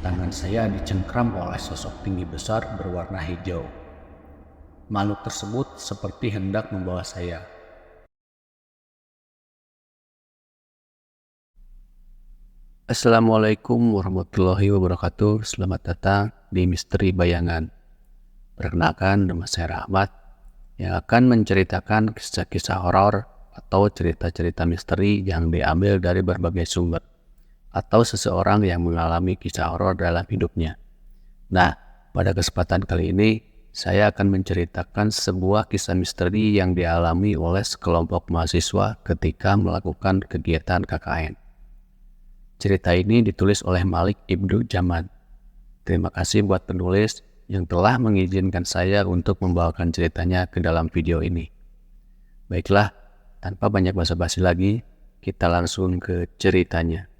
Tangan saya dicengkram oleh sosok tinggi besar berwarna hijau. Makhluk tersebut seperti hendak membawa saya. Assalamualaikum warahmatullahi wabarakatuh. Selamat datang di Misteri Bayangan. Perkenalkan, nama saya Rahmat yang akan menceritakan kisah-kisah horor atau cerita-cerita misteri yang diambil dari berbagai sumber atau seseorang yang mengalami kisah horor dalam hidupnya. Nah, pada kesempatan kali ini saya akan menceritakan sebuah kisah misteri yang dialami oleh sekelompok mahasiswa ketika melakukan kegiatan KKN. Cerita ini ditulis oleh Malik Ibnu Jaman. Terima kasih buat penulis yang telah mengizinkan saya untuk membawakan ceritanya ke dalam video ini. Baiklah, tanpa banyak basa-basi lagi, kita langsung ke ceritanya.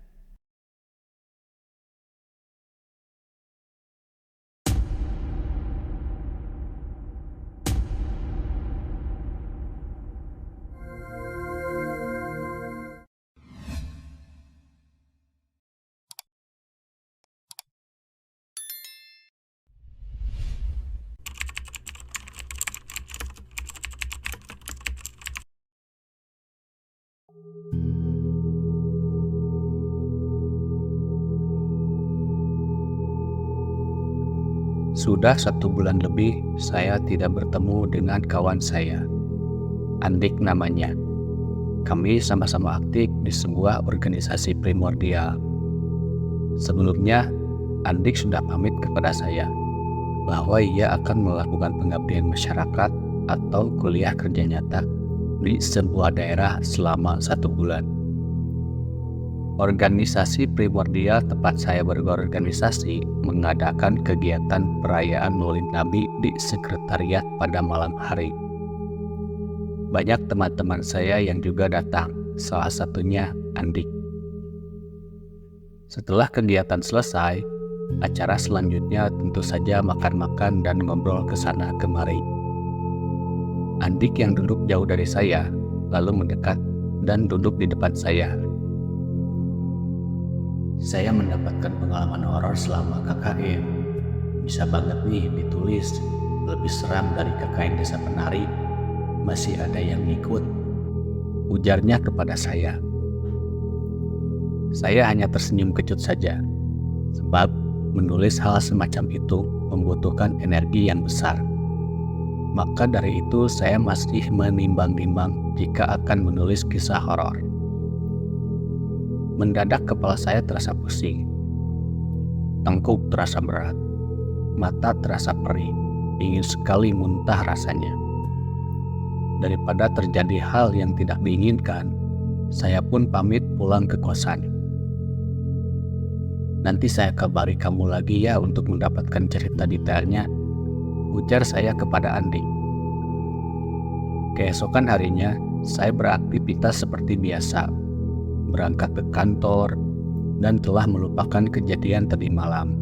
Sudah 1 bulan lebih saya tidak bertemu dengan kawan saya. Andik namanya. Kami sama-sama aktif di sebuah organisasi primordial. Sebelumnya, Andik sudah pamit kepada saya bahwa ia akan melakukan pengabdian masyarakat atau kuliah kerja nyata di sebuah daerah selama 1 bulan. Organisasi primordial tempat saya berorganisasi mengadakan kegiatan perayaan Maulid Nabi di sekretariat pada malam hari. Banyak teman-teman saya yang juga datang, salah satunya Andik. Setelah kegiatan selesai, acara selanjutnya tentu saja makan-makan dan ngobrol ke sana kemari. Andik yang duduk jauh dari saya, lalu mendekat dan duduk di depan saya. Saya mendapatkan pengalaman horor selama KKN. Bisa banget nih ditulis, lebih seram dari KKN Desa Penari. Masih ada yang ngikut, ujarnya kepada saya. Saya hanya tersenyum kecut saja, sebab menulis hal semacam itu membutuhkan energi yang besar. Maka dari itu saya masih menimbang-nimbang jika akan menulis kisah horor. Mendadak kepala saya terasa pusing, tengkuk terasa berat, mata terasa perih, ingin sekali muntah rasanya. Daripada terjadi hal yang tidak diinginkan, saya pun pamit pulang ke kosan. Nanti saya kabari kamu lagi ya untuk mendapatkan cerita detailnya, ujar saya kepada Andik. Keesokan harinya, saya beraktivitas seperti biasa, berangkat ke kantor, dan telah melupakan kejadian tadi malam.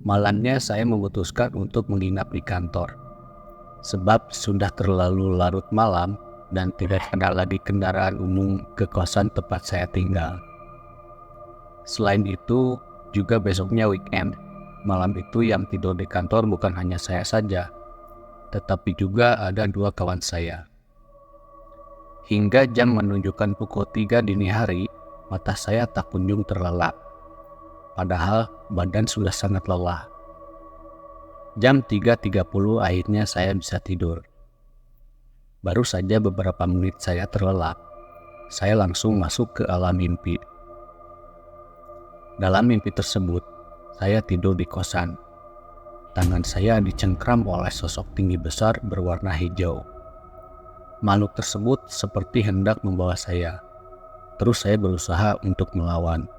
Malamnya saya memutuskan untuk menginap di kantor, sebab sudah terlalu larut malam dan tidak ada lagi kendaraan umum ke kosan tempat saya tinggal. Selain itu, juga besoknya weekend. Malam itu yang tidur di kantor bukan hanya saya saja, tetapi juga ada 2 kawan saya. Hingga jam menunjukkan pukul 3 dini hari, mata saya tak kunjung terlelap. Padahal badan sudah sangat lelah. Jam 3.30 akhirnya saya bisa tidur. Baru saja beberapa menit saya terlelap, saya langsung masuk ke alam mimpi. Dalam mimpi tersebut, saya tidur di kosan. Tangan saya dicengkram oleh sosok tinggi besar berwarna hijau. Makhluk tersebut seperti hendak membawa saya. Terus saya berusaha untuk melawan.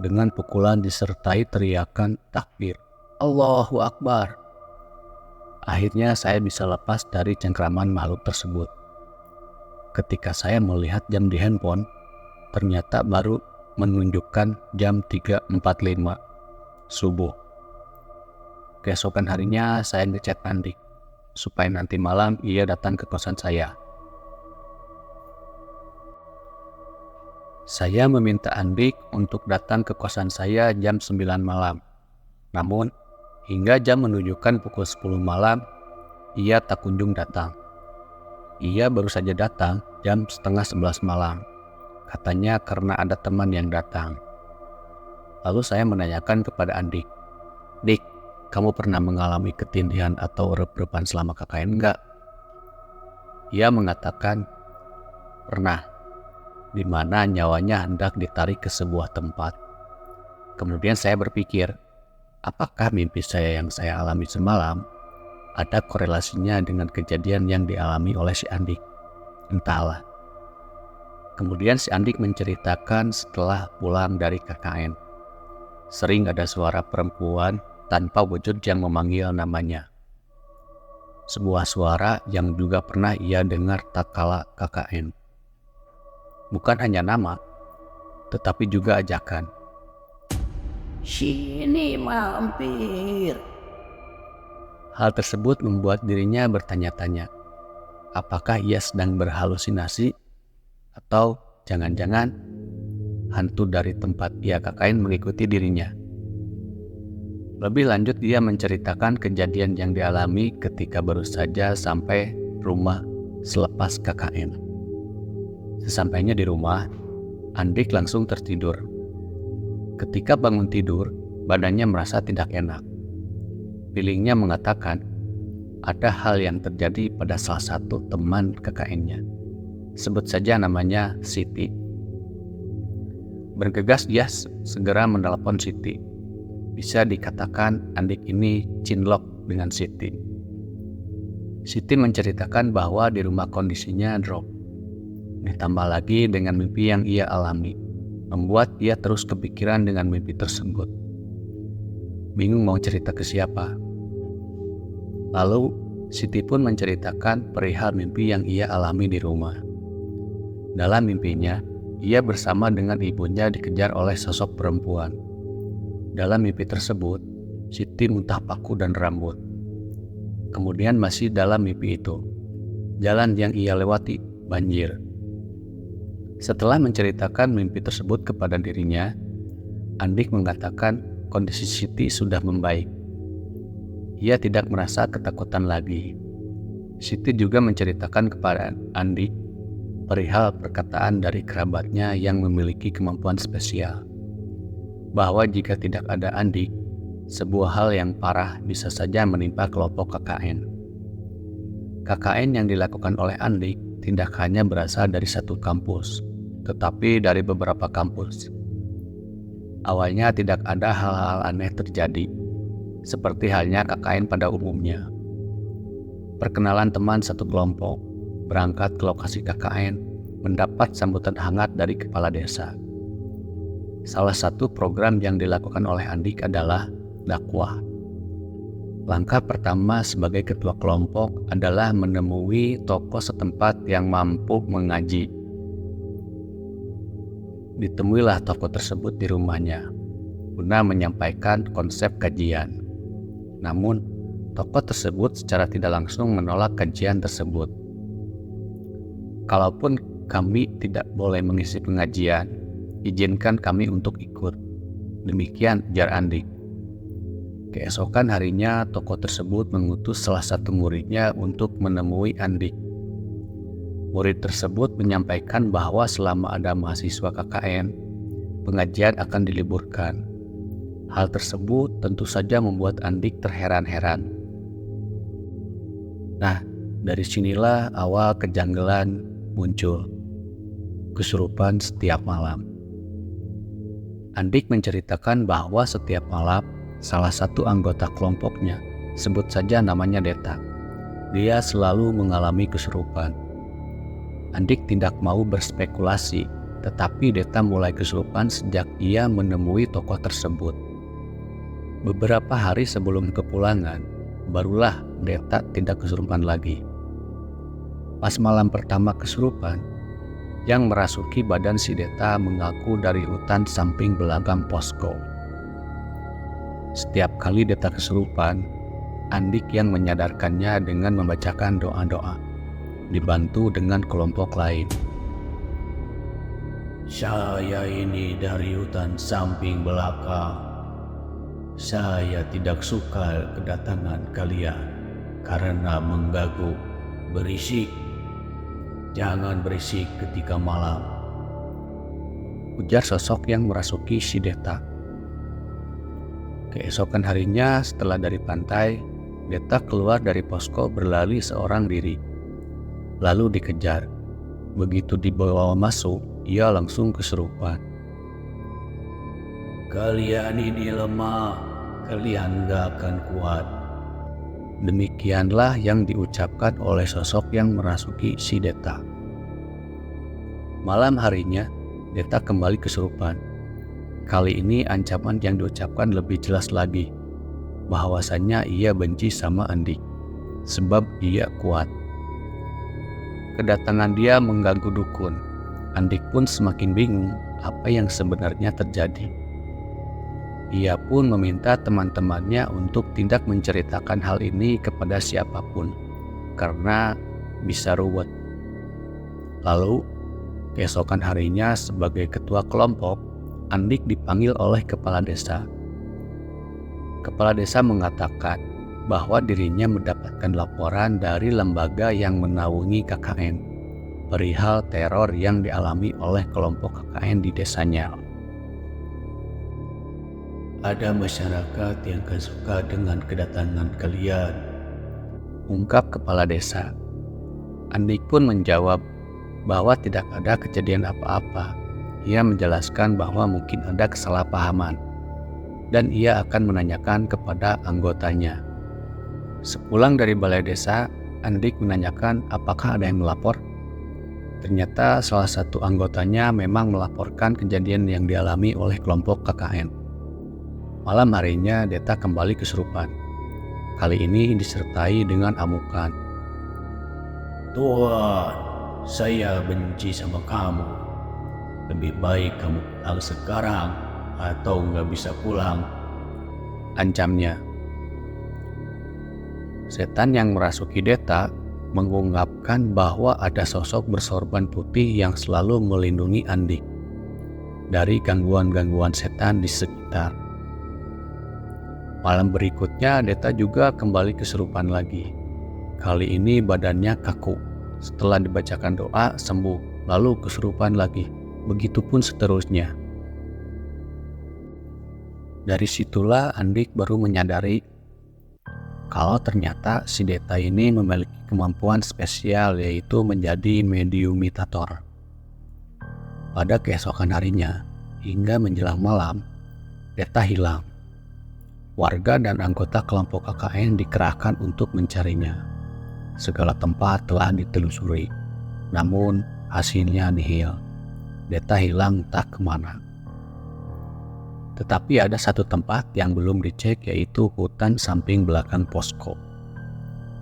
Dengan pukulan disertai teriakan takbir. Allahu Akbar. Akhirnya saya bisa lepas dari cengkraman makhluk tersebut. Ketika saya melihat jam di handphone, ternyata baru menunjukkan jam 3.45 subuh. Keesokan harinya saya ngechat Andik supaya nanti malam ia datang ke kosan saya. Saya meminta Andik untuk datang ke kosan saya jam 9 malam. Namun, hingga jam menunjukkan pukul 10 malam, ia tak kunjung datang. Ia baru saja datang jam setengah 11 malam. Katanya karena ada teman yang datang. Lalu saya menanyakan kepada Andik, "Dik, kamu pernah mengalami ketindihan atau rep-repan selama KKN enggak?" Ia mengatakan, "Pernah, di mana nyawanya hendak ditarik ke sebuah tempat." Kemudian saya berpikir, apakah mimpi saya yang saya alami semalam ada korelasinya dengan kejadian yang dialami oleh si Andik? Entahlah. Kemudian si Andik menceritakan setelah pulang dari KKN, sering ada suara perempuan tanpa wujud yang memanggil namanya. Sebuah suara yang juga pernah ia dengar tak kala KKN. Bukan hanya nama, tetapi juga ajakan. "Sini mampir." Hal tersebut membuat dirinya bertanya-tanya, apakah ia sedang berhalusinasi atau jangan-jangan hantu dari tempat ia KKN mengikuti dirinya. Lebih lanjut, dia menceritakan kejadian yang dialami ketika baru saja sampai rumah selepas KKN. Sesampainya di rumah, Andik langsung tertidur. Ketika bangun tidur, badannya merasa tidak enak. Feelingnya mengatakan ada hal yang terjadi pada salah satu teman KKN-nya. Sebut saja namanya Siti. Bergegas dia segera menelpon Siti. Bisa dikatakan Andik ini cinlok dengan Siti. Siti menceritakan bahwa di rumah kondisinya drop. Ditambah lagi dengan mimpi yang ia alami, membuat ia terus kepikiran dengan mimpi tersebut. Bingung mau cerita ke siapa. Lalu Siti pun menceritakan perihal mimpi yang ia alami di rumah. Dalam mimpinya, ia bersama dengan ibunya dikejar oleh sosok perempuan. Dalam mimpi tersebut, Siti muntah paku dan rambut. Kemudian masih dalam mimpi itu, jalan yang ia lewati banjir. Setelah menceritakan mimpi tersebut kepada dirinya, Andik mengatakan kondisi Siti sudah membaik. Ia tidak merasa ketakutan lagi. Siti juga menceritakan kepada Andik perihal perkataan dari kerabatnya yang memiliki kemampuan spesial, bahwa jika tidak ada Andik, sebuah hal yang parah bisa saja menimpa kelompok KKN. KKN yang dilakukan oleh Andik tidak hanya berasal dari satu kampus, tetapi dari beberapa kampus. Awalnya tidak ada hal-hal aneh terjadi, seperti halnya KKN pada umumnya. Perkenalan teman satu kelompok, berangkat ke lokasi KKN, mendapat sambutan hangat dari kepala desa. Salah satu program yang dilakukan oleh Andik adalah dakwah. Langkah pertama sebagai ketua kelompok adalah menemui tokoh setempat yang mampu mengaji. Ditemuilah tokoh tersebut di rumahnya, guna menyampaikan konsep kajian. Namun, tokoh tersebut secara tidak langsung menolak kajian tersebut. "Kalaupun kami tidak boleh mengisi pengajian, izinkan kami untuk ikut." Demikian ujar Andik. Keesokan harinya, tokoh tersebut mengutus salah satu muridnya untuk menemui Andik. Murid tersebut menyampaikan bahwa selama ada mahasiswa KKN, pengajian akan diliburkan. Hal tersebut tentu saja membuat Andik terheran-heran. Nah, dari sinilah awal kejanggalan muncul. Kesurupan setiap malam. Andik menceritakan bahwa setiap malam salah satu anggota kelompoknya, sebut saja namanya Deta, dia selalu mengalami kesurupan. Andik tidak mau berspekulasi, tetapi Deta mulai kesurupan sejak ia menemui tokoh tersebut. Beberapa hari sebelum kepulangan, barulah Deta tidak kesurupan lagi. Pas malam pertama kesurupan, yang merasuki badan si Deta mengaku dari hutan samping belakang posko. Setiap kali Deta kesurupan, Andik yang menyadarkannya dengan membacakan doa-doa, dibantu dengan kelompok lain. Saya ini dari hutan samping belakang. Saya tidak suka kedatangan kalian karena mengganggu. Berisik. Jangan berisik ketika malam, ujar sosok yang merasuki si Deta. Keesokan harinya setelah dari pantai, Deta keluar dari posko berlari seorang diri. Lalu dikejar. Begitu dibawa masuk, ia langsung kesurupan. Kalian ini lemah, kalian gak akan kuat. Demikianlah yang diucapkan oleh sosok yang merasuki si Deta. Malam harinya, Deta kembali kesurupan. Kali ini ancaman yang diucapkan lebih jelas lagi, bahwasannya ia benci sama Andik, sebab ia kuat. Kedatangan dia mengganggu dukun. Andik pun semakin bingung apa yang sebenarnya terjadi. Ia pun meminta teman-temannya untuk tidak menceritakan hal ini kepada siapapun, karena bisa ruwet. Lalu, keesokan harinya sebagai ketua kelompok, Andik dipanggil oleh kepala desa. Kepala desa mengatakan bahwa dirinya mendapatkan laporan dari lembaga yang menaungi KKN perihal teror yang dialami oleh kelompok KKN di desanya. Ada masyarakat yang gak suka dengan kedatangan kalian, ungkap kepala desa. Andik pun menjawab bahwa tidak ada kejadian apa-apa. Ia menjelaskan bahwa mungkin ada kesalahpahaman dan ia akan menanyakan kepada anggotanya. Sepulang dari balai desa, Andik menanyakan apakah ada yang melapor. Ternyata salah satu anggotanya memang melaporkan kejadian yang dialami oleh kelompok KKN. Malam harinya Deta kembali kesurupan. Kali ini disertai dengan amukan. Tuhan, saya benci sama kamu. Lebih baik kamu pulang sekarang atau nggak bisa pulang, ancamnya. Setan yang merasuki Deta mengungkapkan bahwa ada sosok bersorban putih yang selalu melindungi Andik dari gangguan-gangguan setan di sekitar. Malam berikutnya Deta juga kembali kesurupan lagi. Kali ini badannya kaku. Setelah dibacakan doa sembuh, lalu kesurupan lagi. Begitupun seterusnya. Dari situlah Andik baru menyadari kalau ternyata si Deta ini memiliki kemampuan spesial, yaitu menjadi mediumitator. Pada keesokan harinya, hingga menjelang malam, Deta hilang. Warga dan anggota kelompok KKN dikerahkan untuk mencarinya. Segala tempat telah ditelusuri, namun hasilnya nihil. Deta hilang entah kemana. Tetapi ada satu tempat yang belum dicek, yaitu hutan samping belakang posko.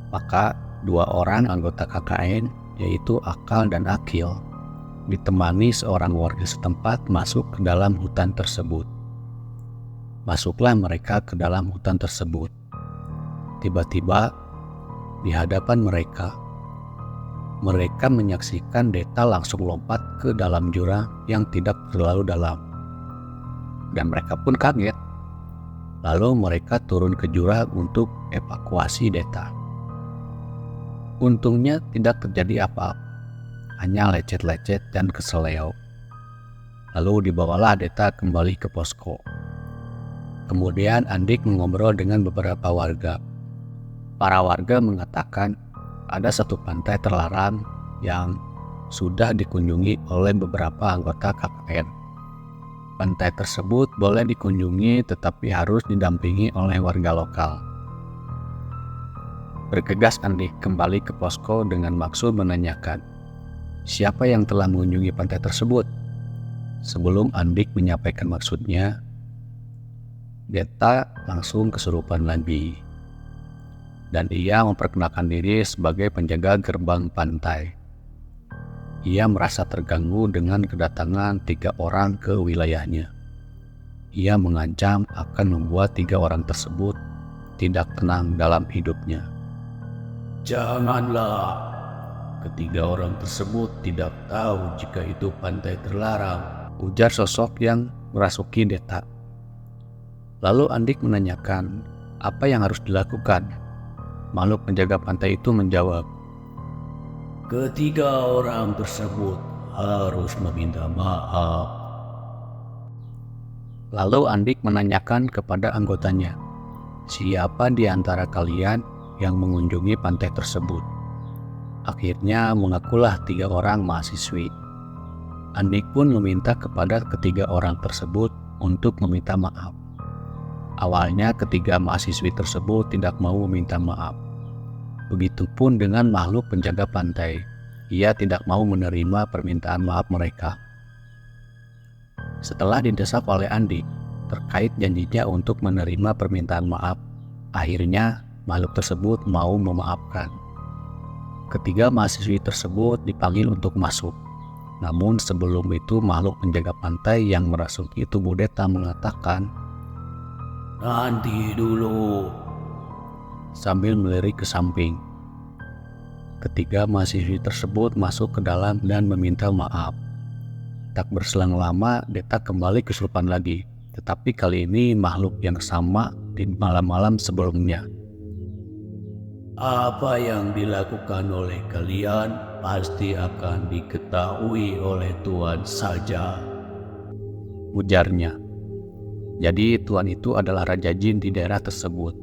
Maka dua orang anggota KKN, yaitu Akal dan Akil, ditemani seorang warga setempat masuk ke dalam hutan tersebut. Masuklah mereka ke dalam hutan tersebut. Tiba-tiba di hadapan mereka menyaksikan Deta langsung lompat ke dalam jurang yang tidak terlalu dalam. Dan mereka pun kaget. Lalu mereka turun ke jurang untuk evakuasi Deta. Untungnya tidak terjadi apa-apa, hanya lecet-lecet dan keseleo. Lalu dibawalah Deta kembali ke posko. Kemudian Andik mengobrol dengan beberapa warga. Para warga mengatakan ada satu pantai terlarang yang sudah dikunjungi oleh beberapa anggota KKN. Pantai tersebut boleh dikunjungi tetapi harus didampingi oleh warga lokal. Bergegas Andik kembali ke posko dengan maksud menanyakan siapa yang telah mengunjungi pantai tersebut. Sebelum Andik menyampaikan maksudnya, Deta langsung kesurupan lagi. Dan ia memperkenalkan diri sebagai penjaga gerbang pantai. Ia merasa terganggu dengan kedatangan 3 orang ke wilayahnya. Ia mengancam akan membuat 3 orang tersebut tidak tenang dalam hidupnya. Janganlah, ketiga orang tersebut tidak tahu jika itu pantai terlarang, ujar sosok yang merasuki Deta. Lalu Andik menanyakan apa yang harus dilakukan. Makhluk penjaga pantai itu menjawab, ketiga orang tersebut harus meminta maaf. Lalu Andik menanyakan kepada anggotanya, siapa di antara kalian yang mengunjungi pantai tersebut? Akhirnya mengakulah 3 orang mahasiswi. Andik pun meminta kepada ketiga orang tersebut untuk meminta maaf. Awalnya ketiga mahasiswi tersebut tidak mau meminta maaf. Begitupun dengan makhluk penjaga pantai. Ia tidak mau menerima permintaan maaf mereka. Setelah didesak oleh Andik terkait janjinya untuk menerima permintaan maaf, akhirnya makhluk tersebut mau memaafkan. Ketiga mahasiswi tersebut dipanggil untuk masuk. Namun sebelum itu makhluk penjaga pantai yang merasuki tubuh Deta mengatakan, nanti dulu, sambil melirik ke samping. Ketiga mahasiswi tersebut masuk ke dalam dan meminta maaf. Tak berselang lama, Deta kembali kesurupan lagi, tetapi kali ini makhluk yang sama di malam-malam sebelumnya. Apa yang dilakukan oleh kalian pasti akan diketahui oleh Tuhan saja, ujarnya. Jadi Tuhan itu adalah Raja Jin di daerah tersebut.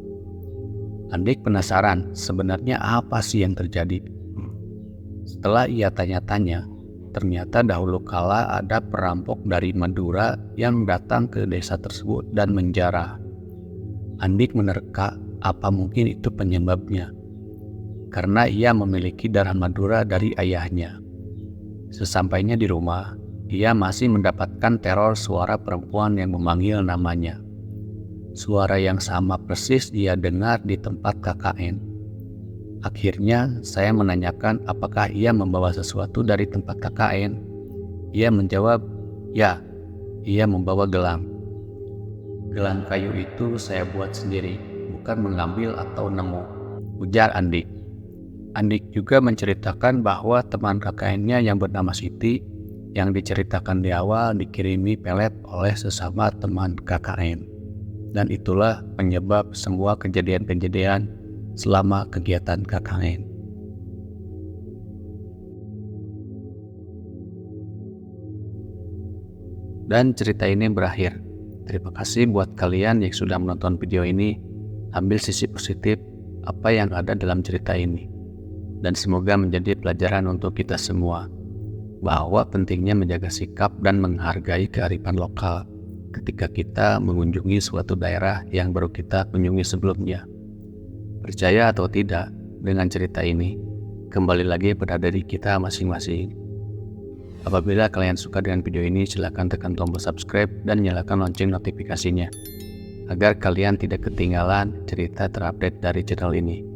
Andik penasaran sebenarnya apa sih yang terjadi. Setelah ia tanya-tanya, ternyata dahulu kala ada perampok dari Madura yang datang ke desa tersebut dan menjarah. Andik menerka apa mungkin itu penyebabnya, karena ia memiliki darah Madura dari ayahnya. Sesampainya di rumah, ia masih mendapatkan teror suara perempuan yang memanggil namanya. Suara yang sama persis dia dengar di tempat KKN. Akhirnya saya menanyakan apakah ia membawa sesuatu dari tempat KKN. Ia menjawab, ya, ia membawa gelang. Gelang kayu itu saya buat sendiri, bukan mengambil atau nemu, ujar Andik. Andik juga menceritakan bahwa teman KKN-nya yang bernama Siti yang diceritakan di awal dikirimi pelet oleh sesama teman KKN. Dan itulah penyebab semua kejadian-kejadian selama kegiatan KKN. Dan cerita ini berakhir. Terima kasih buat kalian yang sudah menonton video ini. Ambil sisi positif apa yang ada dalam cerita ini. Dan semoga menjadi pelajaran untuk kita semua, bahwa pentingnya menjaga sikap dan menghargai kearifan lokal ketika kita mengunjungi suatu daerah yang baru kita kunjungi sebelumnya. Percaya atau tidak dengan cerita ini, kembali lagi pada diri kita masing-masing. Apabila kalian suka dengan video ini, silakan tekan tombol subscribe dan nyalakan lonceng notifikasinya, agar kalian tidak ketinggalan cerita terupdate dari channel ini.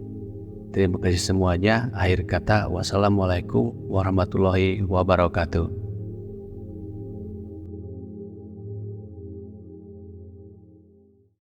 Terima kasih semuanya. Akhir kata, wassalamualaikum warahmatullahi wabarakatuh.